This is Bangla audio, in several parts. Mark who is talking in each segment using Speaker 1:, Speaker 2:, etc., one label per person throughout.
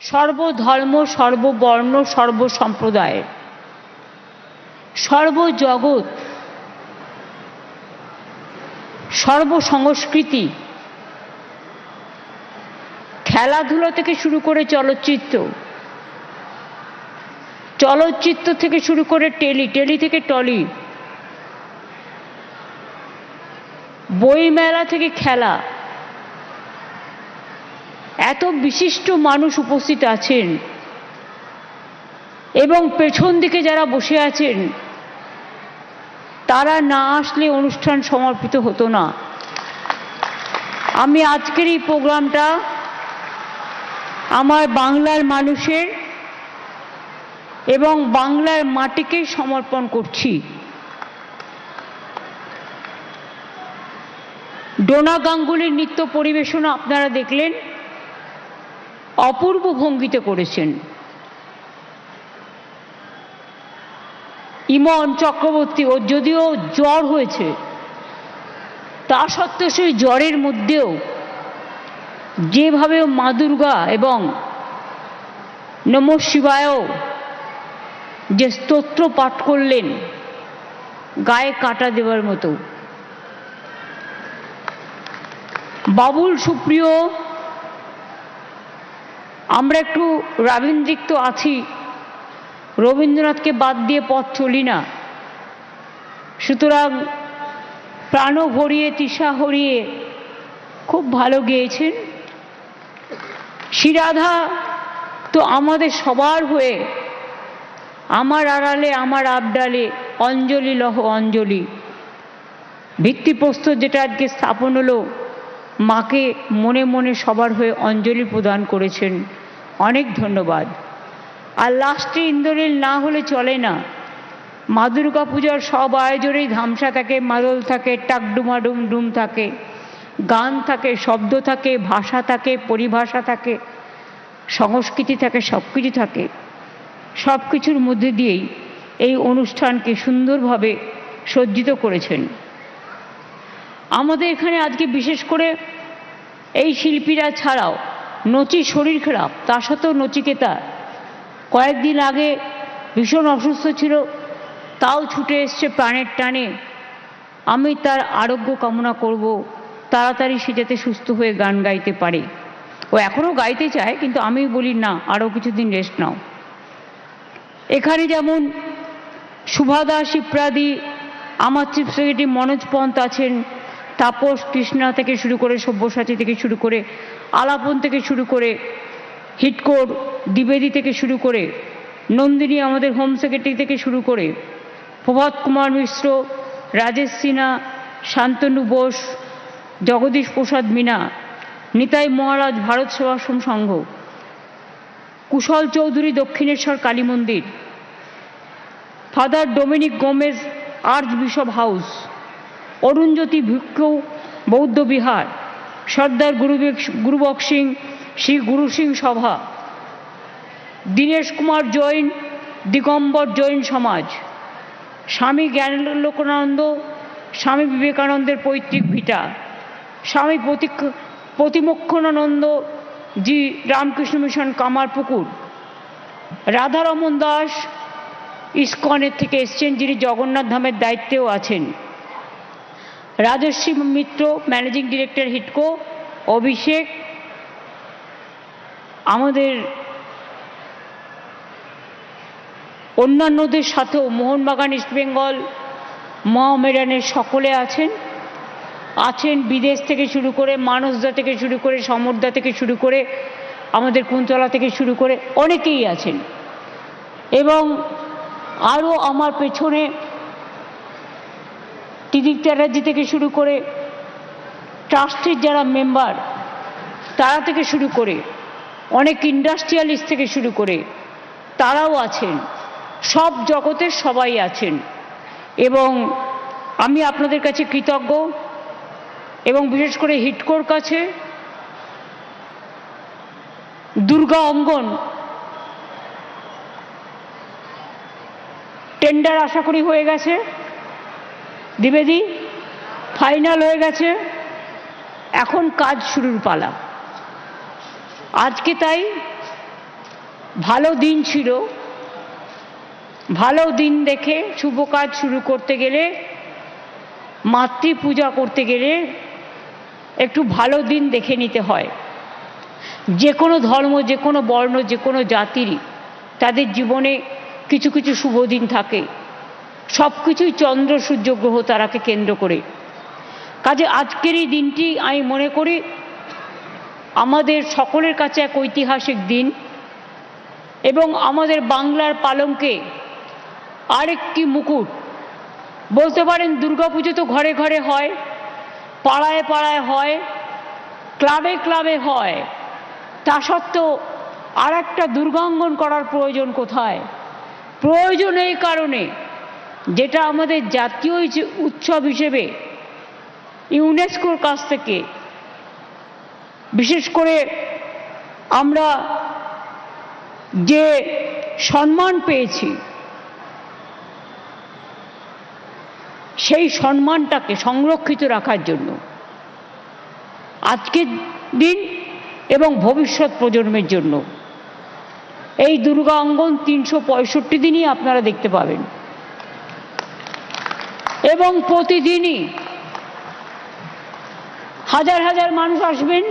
Speaker 1: সর্বধর্ম, সর্ববর্ণ, সর্বসম্প্রদায়, সর্বজগৎ, সর্বসংস্কৃতি, খেলাধুলা থেকে শুরু করে চলচ্চিত্র, চলচ্চিত্র থেকে শুরু করে টেলি, টেলি থেকে টলি, বইমেলা থেকে খেলা, এত বিশিষ্ট মানুষ উপস্থিত আছেন এবং পেছন দিকে যারা বসে আছেন তারা না আসলে অনুষ্ঠান সমাপিত হতো না। আমি আজকের এই প্রোগ্রামটা আমার বাংলার মানুষের এবং বাংলার মাটিকে সমর্পণ করছি। ডোনা গাঙ্গুলির নৃত্য পরিবেশনা আপনারা দেখলেন, অপূর্ব ভঙ্গিতে করেছেন। ইমন চক্রবর্তী, ওর যদিও জ্বর হয়েছে, তা সত্ত্বেও সেই জ্বরের মধ্যেও যেভাবে মা দুর্গা এবং নমঃ শিবায় যে স্তোত্র পাঠ করলেন, গায়ে কাঁটা দেওয়ার মতো। বাবুল সুপ্রিয়, আমরা একটু রাবীন্দ্রিক তো আছি, রবীন্দ্রনাথকে বাদ দিয়ে পথ চলি না, সুতরাং প্রাণ ভরিয়ে তৃষা হরিয়ে খুব ভালো গেয়েছেন। শ্রীরাধা তো আমাদের সবার হয়ে আমার আড়ালে আমার আবডালে অঞ্জলি লহ অঞ্জলি, ভিত্তিপ্রস্তর যেটা আজকে স্থাপন হলো, মাকে মনে মনে সবার হয়ে অঞ্জলি প্রদান করেছেন, অনেক ধন্যবাদ। আর লাস্টে ইন্দ্রনীল না হলে চলে না। মা দুর্গা পূজার সব আয়োজনেই ধামসা থাকে, মাদল থাকে, টাকডুমাডুম ডুম থাকে, গান থাকে, শব্দ থাকে, ভাষা থাকে, পরিভাষা থাকে, সংস্কৃতি থাকে, সব কিছু থাকে। সব কিছুর মধ্যে দিয়েই এই অনুষ্ঠানকে সুন্দরভাবে সজ্জিত করেছেন। আমাদের এখানে আজকে বিশেষ করে এই শিল্পীরা ছাড়াও নচি শরীর খারাপ, তা সত্ত্বেও নচিকেতা কয়েকদিন আগে ভীষণ অসুস্থ ছিল, তাও ছুটে এসছে প্রাণের টানে। আমি তার আরোগ্য কামনা করব, তাড়াতাড়ি সে যাতে সুস্থ হয়ে গান গাইতে পারে। ও এখনও গাইতে চায়, কিন্তু আমি বলি না, আরও কিছুদিন রেস্ট নাও। এখানে যেমন শুভাদা, শিপ্রাদি, আমার চিফ সেক্রেটারি মনোজ পন্ত আছেন, তাপস, কৃষ্ণা থেকে শুরু করে, সব্যসাচী থেকে শুরু করে, আলাপন থেকে শুরু করে, হিটকোর, দ্বিবেদী থেকে শুরু করে, নন্দিনী আমাদের হোম সেক্রেটারি থেকে শুরু করে, প্রভাত কুমার মিশ্র, রাজেশ সিনহা, শান্তনু বোস, জগদীশ প্রসাদ মিনা, নিতাই মহারাজ ভারত সেবাশ্রম সংঘ, কুশল চৌধুরী দক্ষিণেশ্বর কালী মন্দির, father Dominic Gomes archbishop house, Arunjyoti ভিক্ষু বৌদ্ধ বিহার, সর্দার গুরুবক সিং শ্রী গুরু সিং সভা, দীনেশ কুমার জৈন দিগম্বর জৈন সমাজ, স্বামী জ্ঞানলোকানন্দ স্বামী বিবেকানন্দের পৈতৃক ভিটা, স্বামী প্রতিমক্ষণানন্দ জি রামকৃষ্ণ মিশন কামারপুকুর, রাধারমন দাস ইস্কনের থেকে এসছেন, যিনি জগন্নাথ ধামের দায়িত্বেও আছেন, রাজশ্রী মিত্র ম্যানেজিং ডিরেক্টর হিটকো, অভিষেক, আমাদের অন্যান্যদের সাথেও মোহনবাগান, ইস্টবেঙ্গল, মোহামেডানের সকলে আছেন বিদেশ থেকে শুরু করে, মানসদা থেকে শুরু করে, সমরদা থেকে শুরু করে, আমাদের কুন্তলা থেকে শুরু করে অনেকেই আছেন। এবং আরও আমার পেছনে ত্রিদিব চ্যাটার্জি থেকে শুরু করে, ট্রাস্টের যারা মেম্বার তারা থেকে শুরু করে, অনেক ইন্ডাস্ট্রিয়ালিস্ট থেকে শুরু করে তারাও আছেন, সব জগতের সবাই আছেন। এবং আমি আপনাদের কাছে কৃতজ্ঞ, এবং বিশেষ করে হিটকোর কাছে। দুর্গা অঙ্গন টেন্ডার আশা করি হয়ে গেছে, দ্বিবেদী ফাইনাল হয়ে গেছে, এখন কাজ শুরুর পালা। আজকে তাই ভালো দিন ছিল। ভালো দিন দেখে শুভ কাজ শুরু করতে গেলে, মাতৃ পূজা করতে গেলে একটু ভালো দিন দেখে নিতে হয়। যে কোনো ধর্ম, যে কোনো বর্ণ, যে কোনো জাতিরই তাদের জীবনে কিছু কিছু শুভ দিন থাকে। সব কিছুই চন্দ্র সূর্য গ্রহ তারাকে কেন্দ্র করে। কাজে আজকের এই দিনটি আমি মনে করি আমাদের সকলের কাছে এক ঐতিহাসিক দিন এবং আমাদের বাংলার পালঙ্কে আরেকটি মুকুট। বলতে পারেন দুর্গাপুজো তো ঘরে ঘরে হয়, পাড়ায় পাড়ায় হয়, ক্লাবে ক্লাবে হয়, তা সত্ত্বেও আর একটা দুর্গাঙ্গন করার প্রয়োজন কোথায়? প্রয়োজন এই কারণে, যেটা আমাদের জাতীয় উৎসব হিসেবে ইউনেস্কোর কাছ থেকে বিশেষ করে আমরা যে সম্মান পেয়েছি, সেই সম্মানটাকে সংরক্ষিত রাখার জন্য আজকের দিন এবং ভবিষ্যৎ প্রজন্মের জন্য এই দুর্গা অঙ্গন 365 দিনই আপনারা দেখতে পাবেন এবং প্রতিদিনই হাজার হাজার মানুষ আসবেন,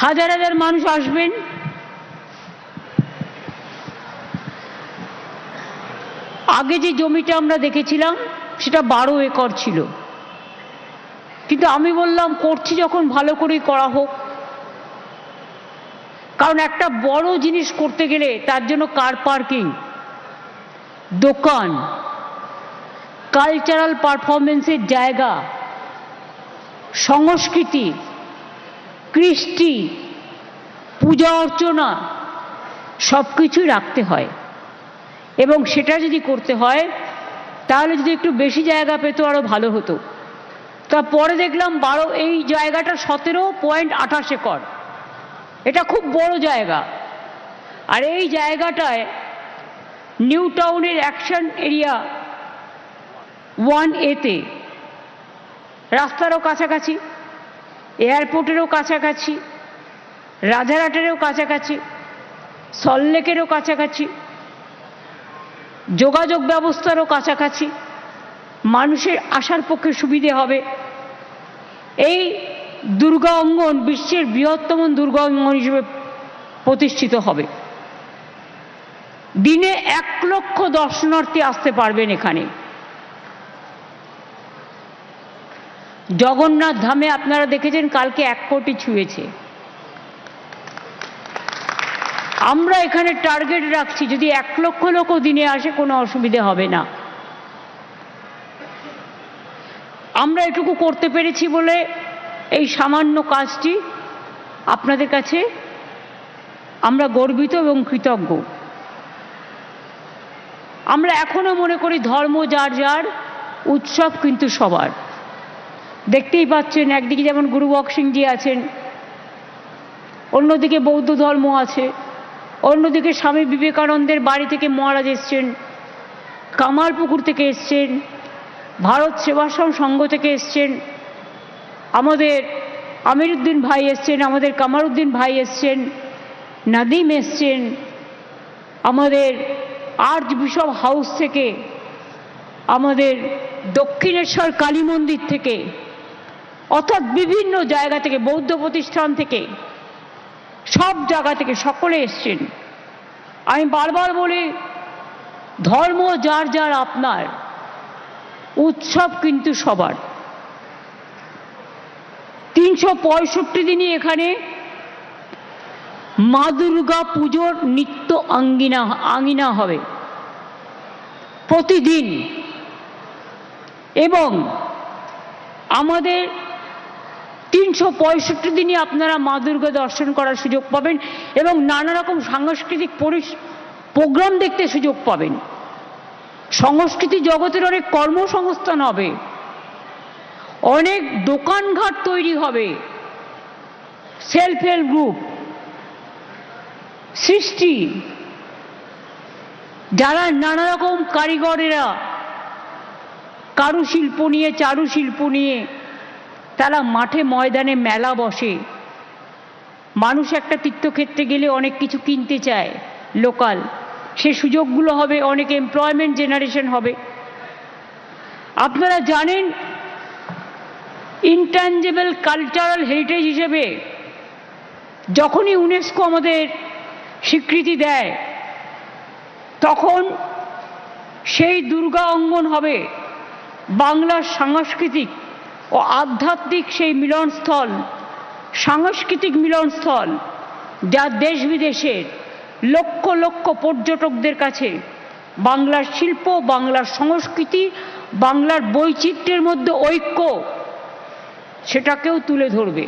Speaker 1: হাজার হাজার মানুষ আসবেন। আগে যে জমিটা আমরা দেখেছিলাম সেটা 12 একর ছিল, কিন্তু আমি বললাম করছি যখন ভালো করেই করা হোক, কারণ একটা বড় জিনিস করতে গেলে তার জন্য কার পার্কিং, দোকান, কালচারাল পারফরমেন্সের জায়গা, সংস্কৃতি, কৃষ্টি, পূজা অর্চনা সব কিছুই রাখতে হয় এবং সেটা যদি করতে হয় তাহলে যদি একটু বেশি জায়গা পেতো আরো ভালো হতো। তারপরে দেখলাম এই জায়গাটা 17.28 একর, এটা খুব বড় জায়গা। আর এই জায়গাটায় নিউ টাউনের অ্যাকশন এরিয়া 1A-তে রাস্তারও কাছাকাছি, এয়ারপোর্টেরও কাছাকাছি, রাজারহাটেরও কাছাকাছি, সল্টলেকেরও কাছাকাছি, যোগাযোগ ব্যবস্থারও কাছাকাছি, মানুষের আসার পক্ষে সুবিধে হবে। এই দুর্গা অঙ্গন বিশ্বের বৃহত্তম দুর্গা অঙ্গন হিসেবে প্রতিষ্ঠিত হবে। দিনে 1 লক্ষ দর্শনার্থী আসতে পারবেন এখানে। জগন্নাথ ধামে আপনারা দেখেছেন কালকে 1 কোটি ছুঁয়েছে। আমরা এখানে টার্গেট রাখছি যদি 1 লক্ষ লোক দিনে আসে কোনো অসুবিধে হবে না। আমরা এটুকু করতে পেরেছি বলে এই সামান্য কাজটি আপনাদের কাছে আমরা গর্বিত এবং কৃতজ্ঞ। আমরা এখনো মনে করি ধর্ম যার যার, উৎসব কিন্তু সবার। দেখতেই পাচ্ছেন একদিকে যেমন গুরু বক্সিংজি আছেন, অন্যদিকে বৌদ্ধ ধর্ম আছে, অন্যদিকে স্বামী বিবেকানন্দের বাড়ি থেকে মহারাজ এসছেন, কামারপুকুর থেকে এসছেন, ভারত সেবাশ্রম সংঘ থেকে এসছেন, আমাদের আমিরুদ্দিন ভাই এসছেন, আমাদের কামারুদ্দিন ভাই এসছেন, নাদিম এসছেন, আমাদের আর্চ বিশপ হাউস থেকে, আমাদের দক্ষিণেশ্বর কালী মন্দির থেকে, অর্থাৎ বিভিন্ন জায়গা থেকে, বৌদ্ধ প্রতিষ্ঠান থেকে, সব জায়গা থেকে সকলে এসছেন। আমি বারবার বলি ধর্ম যার যার আপনার, উৎসব কিন্তু সবার। 365 দিনই এখানে মা দুর্গা পুজোর নিত্য আঙ্গিনা হবে প্রতিদিন। এবং আমাদের 365 দিনই আপনারা মা দুর্গা দর্শন করার সুযোগ পাবেন এবং নানা রকম সাংস্কৃতিক প্রোগ্রাম দেখতে সুযোগ পাবেন। সংস্কৃতি জগতের অনেক কর্মসংস্থান হবে, অনেক দোকানঘাট তৈরি হবে, সেলফ হেল্প গ্রুপ সৃষ্টি, যারা নানা রকম কারিগরেরা কারুশিল্প নিয়ে, চারুশিল্প নিয়ে তারা মাঠে ময়দানে মেলা বসে, মানুষ একটা তীর্থক্ষেত্রে গেলে অনেক কিছু কিনতে চায় লোকাল, সে সুযোগগুলো হবে, অনেক এমপ্লয়মেন্ট জেনারেশন হবে। আপনারা জানেন ইনট্যাঞ্জেবল কালচারাল হেরিটেজ হিসেবে যখনই ইউনেস্কো আমাদের স্বীকৃতি দেয় তখন সেই দুর্গা অঙ্গন হবে বাংলার সাংস্কৃতিক ও আধ্যাত্মিক সেই মিলনস্থল, সাংস্কৃতিক মিলনস্থল, যা দেশ বিদেশের লক্ষ লক্ষ পর্যটকদের কাছে বাংলার শিল্প, বাংলার সংস্কৃতি, বাংলার বৈচিত্র্যের মধ্যে ঐক্য, সেটাকেও তুলে ধরবে।